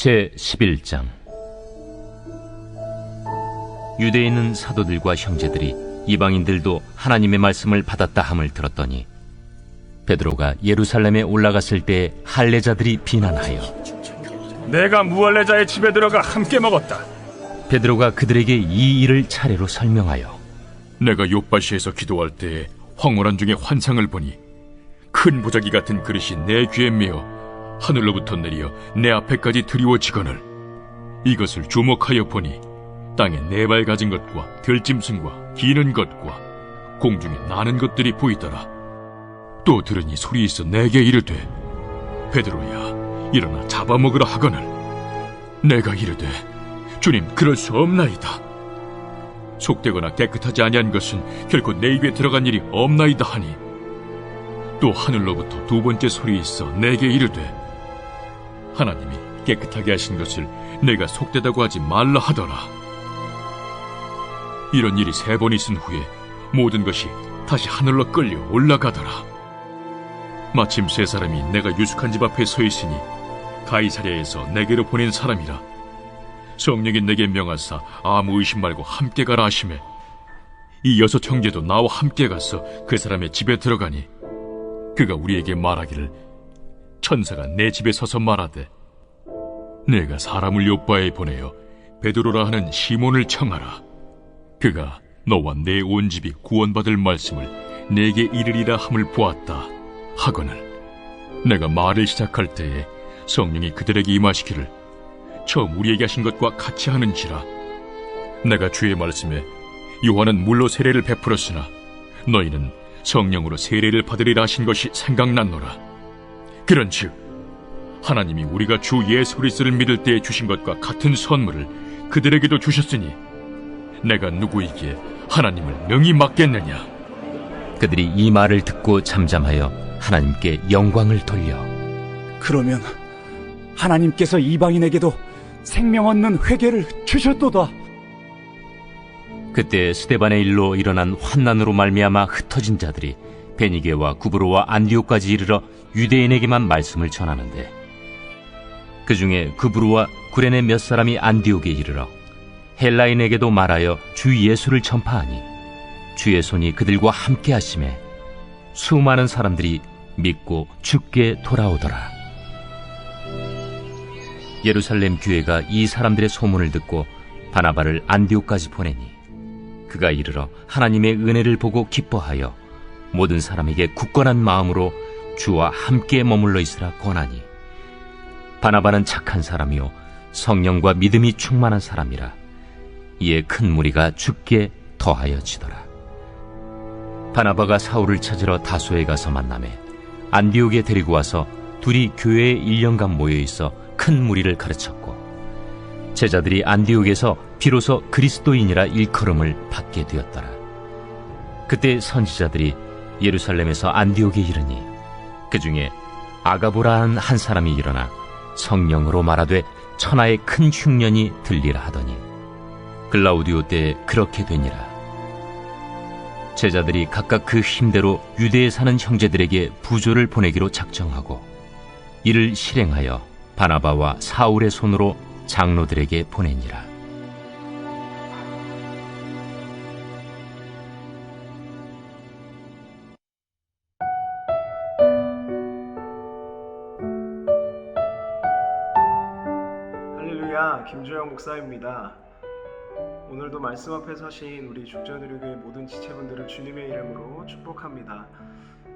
제11장. 유대에 있는 사도들과 형제들이 이방인들도 하나님의 말씀을 받았다 함을 들었더니 베드로가 예루살렘에 올라갔을 때 할례자들이 비난하여 내가 무할례자의 집에 들어가 함께 먹었다. 베드로가 그들에게 이 일을 차례로 설명하여 내가 욥바시에서 기도할 때에 황홀한 중에 환상을 보니 큰 보자기 같은 그릇이 내 귀에 메어 하늘로부터 내려 내 앞에까지 드리워지거늘 이것을 주목하여 보니 땅에 네 발 가진 것과 들짐승과 기는 것과 공중에 나는 것들이 보이더라. 또 들으니 소리 있어 내게 이르되 베드로야 일어나 잡아먹으라 하거늘 내가 이르되 주님 그럴 수 없나이다. 속되거나 깨끗하지 아니한 것은 결코 내 입에 들어간 일이 없나이다 하니 또 하늘로부터 두 번째 소리 있어 내게 이르되 하나님이 깨끗하게 하신 것을 내가 속되다고 하지 말라 하더라. 이런 일이 3번 있은 후에 모든 것이 다시 하늘로 끌려 올라가더라. 마침 3사람이 내가 유숙한 집 앞에 서 있으니 가이사랴에서 내게로 보낸 사람이라. 성령이 내게 명하사 아무 의심 말고 함께 가라 하시매 이 6 형제도 나와 함께 가서 그 사람의 집에 들어가니 그가 우리에게 말하기를 천사가 내 집에 서서 말하되 내가 사람을 요빠에 보내어 베드로라 하는 시몬을 청하라. 그가 너와 내 온 집이 구원받을 말씀을 내게 이르리라 함을 보았다 하거늘 내가 말을 시작할 때에 성령이 그들에게 임하시기를 처음 우리에게 하신 것과 같이 하는지라. 내가 주의 말씀에 요한은 물로 세례를 베풀었으나 너희는 성령으로 세례를 받으리라 하신 것이 생각났노라. 그런즉 하나님이 우리가 주 예수 그리스도를 믿을 때에 주신 것과 같은 선물을 그들에게도 주셨으니 내가 누구이기에 하나님을 능히 맡겠느냐. 그들이 이 말을 듣고 잠잠하여 하나님께 영광을 돌려 그러면 하나님께서 이방인에게도 생명 얻는 회개를 주셨도다. 그때 스데반의 일로 일어난 환난으로 말미암아 흩어진 자들이 베니게와 구브로와 안디옥까지 이르러 유대인에게만 말씀을 전하는데 그 중에 구브로와 구레네 몇 사람이 안디옥에 이르러 헬라인에게도 말하여 주 예수를 전파하니 주의 손이 그들과 함께 하심에 수많은 사람들이 믿고 주께 돌아오더라. 예루살렘 교회가 이 사람들의 소문을 듣고 바나바를 안디옥까지 보내니 그가 이르러 하나님의 은혜를 보고 기뻐하여 모든 사람에게 굳건한 마음으로 주와 함께 머물러 있으라 권하니 바나바는 착한 사람이요 성령과 믿음이 충만한 사람이라. 이에 큰 무리가 주께 더하여지더라. 바나바가 사울을 찾으러 다소에 가서 만나매 안디옥에 데리고 와서 둘이 교회에 1년간 모여있어 큰 무리를 가르쳤고 제자들이 안디옥에서 비로소 그리스도인이라 일컬음을 받게 되었더라. 그때 선지자들이 예루살렘에서 안디옥에 이르니 그 중에 아가보라 하는 한 사람이 일어나 성령으로 말하되 천하의 큰 흉년이 들리라 하더니 글라우디오 때에 그렇게 되니라. 제자들이 각각 그 힘대로 유대에 사는 형제들에게 부조를 보내기로 작정하고 이를 실행하여 바나바와 사울의 손으로 장로들에게 보내니라. 할렐루야, 김주영 목사입니다. 오늘도 말씀 앞에 서신 우리 죽전의료교회 모든 지체분들을 주님의 이름으로 축복합니다.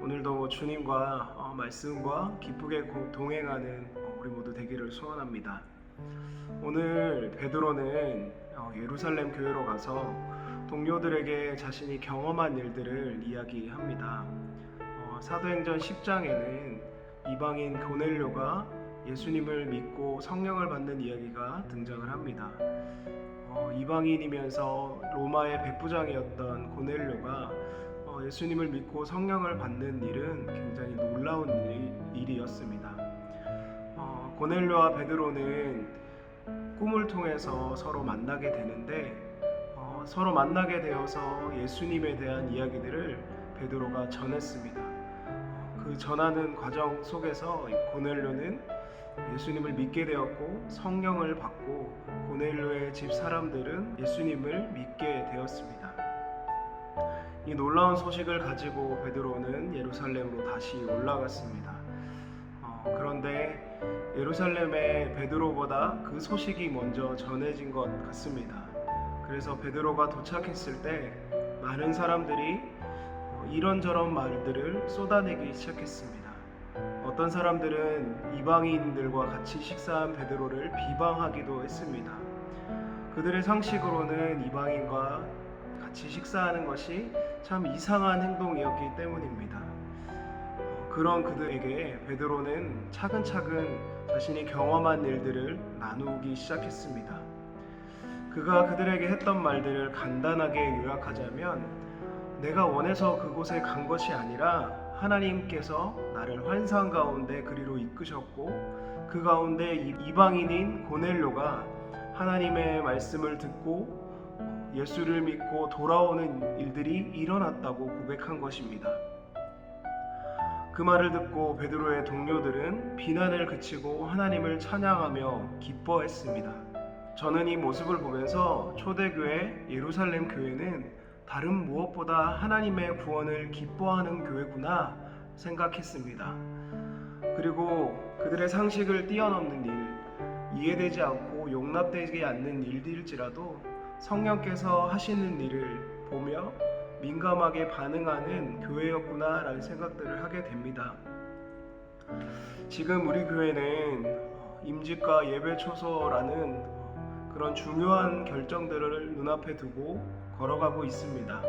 오늘도 주님과 말씀과 기쁘게 동행하는 우리 모두 되기를 소원합니다. 오늘 베드로는 예루살렘 교회로 가서 동료들에게 자신이 경험한 일들을 이야기합니다. 사도행전 10장에는 이방인 고넬료가 예수님을 믿고 성령을 받는 이야기가 등장을 합니다. 이방인이면서 로마의 백부장이었던 고넬료가 예수님을 믿고 성령을 받는 일은 굉장히 놀라운 일이었습니다. 고넬료와 베드로는 꿈을 통해서 서로 만나게 되는데 서로 만나게 되어서 예수님에 대한 이야기들을 베드로가 전했습니다. 그 전하는 과정 속에서 고넬료는 예수님을 믿게 되었고 성령을 받고 고넬료의 집 사람들은 예수님을 믿게 되었습니다. 이 놀라운 소식을 가지고 베드로는 예루살렘으로 다시 올라갔습니다. 그런데 예루살렘에 베드로보다 그 소식이 먼저 전해진 것 같습니다. 그래서 베드로가 도착했을 때 많은 사람들이 이런저런 말들을 쏟아내기 시작했습니다. 어떤 사람들은 이방인들과 같이 식사한 베드로를 비방하기도 했습니다. 그들의 상식으로는 이방인과 같이 식사하는 것이 참 이상한 행동이었기 때문입니다. 그런 그들에게 베드로는 차근차근 자신이 경험한 일들을 나누기 시작했습니다. 그가 그들에게 했던 말들을 간단하게 요약하자면, 내가 원해서 그곳에 간 것이 아니라 하나님께서 나를 환상 가운데 그리로 이끄셨고, 그 가운데 이방인인 고넬료가 하나님의 말씀을 듣고 예수를 믿고 돌아오는 일들이 일어났다고 고백한 것입니다. 그 말을 듣고 베드로의 동료들은 비난을 그치고 하나님을 찬양하며 기뻐했습니다. 저는 이 모습을 보면서 초대교회 예루살렘 교회는 다른 무엇보다 하나님의 구원을 기뻐하는 교회구나 생각했습니다. 그리고 그들의 상식을 뛰어넘는 일, 이해되지 않고 용납되지 않는 일들일지라도 성령께서 하시는 일을 보며 민감하게 반응하는 교회였구나 라는 생각들을 하게 됩니다. 지금 우리 교회는 임직과 예배 초소라는 그런 중요한 결정들을 눈앞에 두고 걸어가고 있습니다.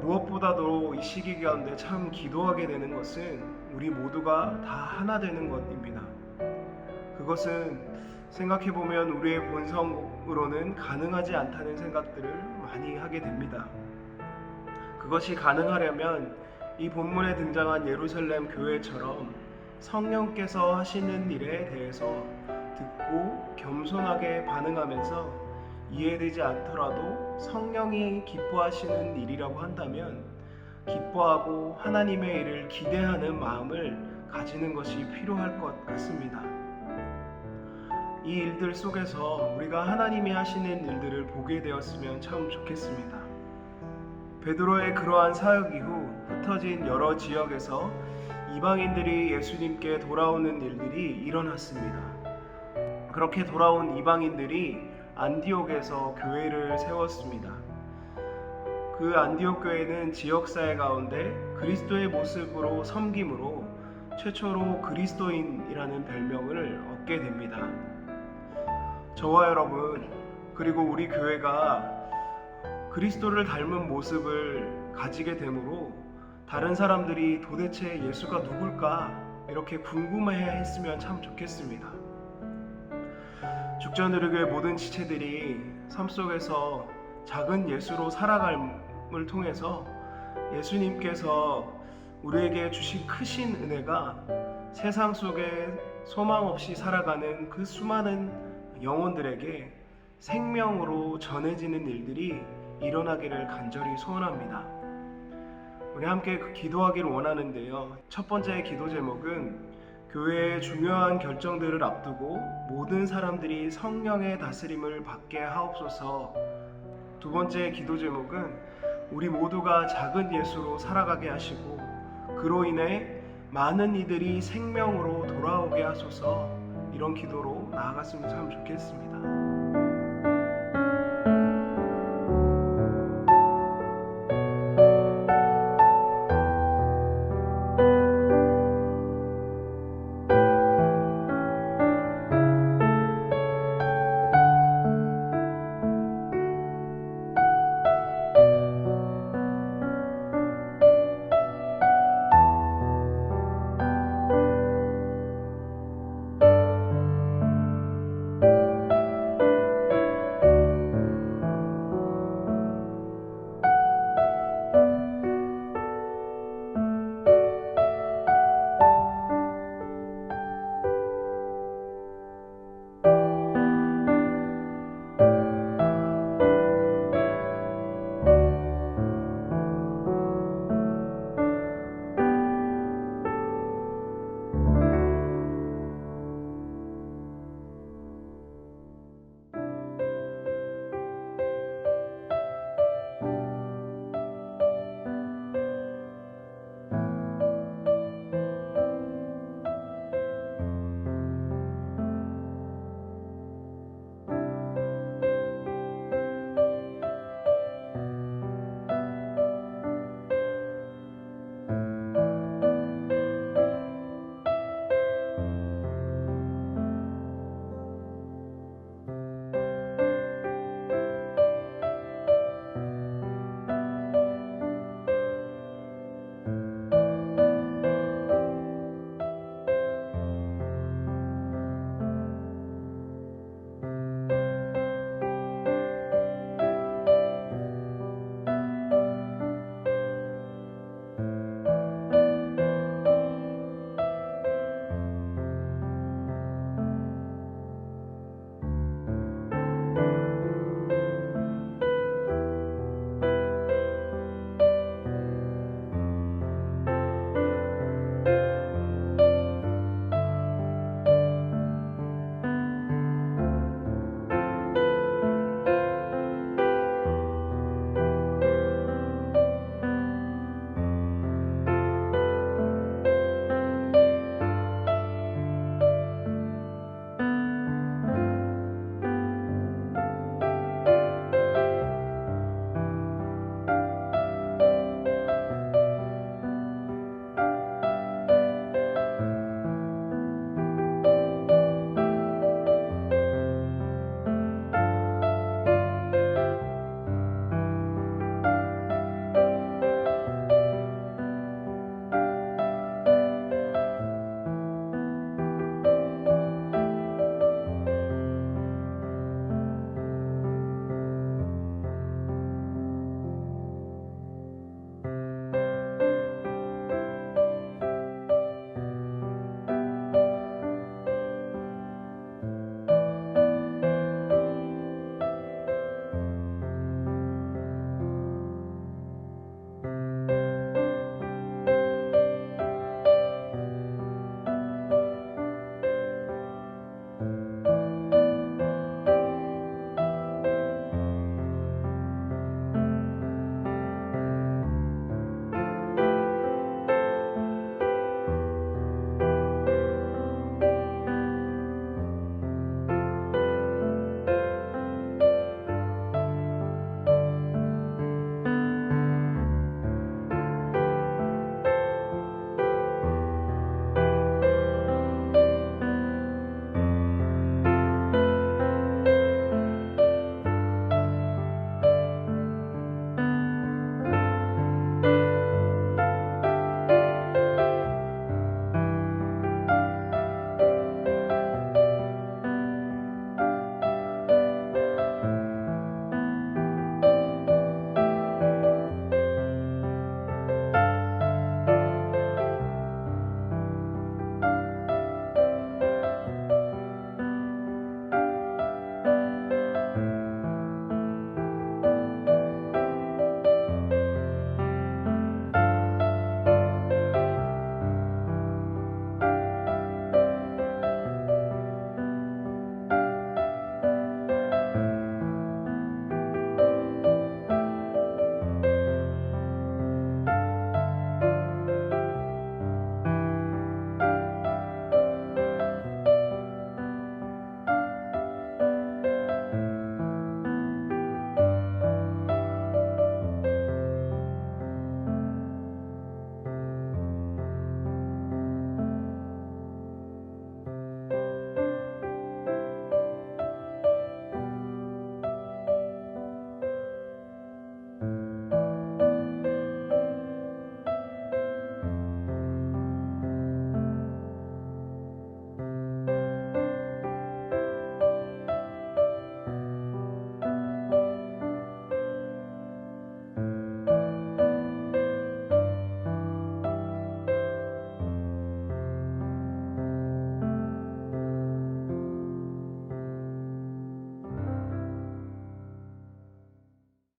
무엇보다도 이 시기 가운데 참 기도하게 되는 것은 우리 모두가 다 하나 되는 것입니다. 그것은 생각해보면 우리의 본성으로는 가능하지 않다는 생각들을 많이 하게 됩니다. 그것이 가능하려면 이 본문에 등장한 예루살렘 교회처럼 성령께서 하시는 일에 대해서 듣고 겸손하게 반응하면서 이해되지 않더라도 성령이 기뻐하시는 일이라고 한다면 기뻐하고 하나님의 일을 기대하는 마음을 가지는 것이 필요할 것 같습니다. 이 일들 속에서 우리가 하나님이 하시는 일들을 보게 되었으면 참 좋겠습니다. 베드로의 그러한 사역 이후 흩어진 여러 지역에서 이방인들이 예수님께 돌아오는 일들이 일어났습니다. 그렇게 돌아온 이방인들이 안디옥에서 교회를 세웠습니다. 그 안디옥 교회는 지역사회 가운데 그리스도의 모습으로 섬김으로 최초로 그리스도인이라는 별명을 얻게 됩니다. 저와 여러분, 그리고 우리 교회가 그리스도를 닮은 모습을 가지게 되므로 다른 사람들이 도대체 예수가 누굴까 이렇게 궁금해 했으면 참 좋겠습니다. 죽전의료교의 모든 지체들이 삶 속에서 작은 예수로 살아감을 통해서 예수님께서 우리에게 주신 크신 은혜가 세상 속에 소망 없이 살아가는 그 수많은 영혼들에게 생명으로 전해지는 일들이 일어나기를 간절히 소원합니다. 우리 함께 기도하기를 원하는데요. 첫 번째 기도 제목은 교회의 중요한 결정들을 앞두고 모든 사람들이 성령의 다스림을 받게 하옵소서. 두 번째 기도 제목은 우리 모두가 작은 예수로 살아가게 하시고 그로 인해 많은 이들이 생명으로 돌아오게 하소서. 이런 기도로 나아갔으면 참 좋겠습니다.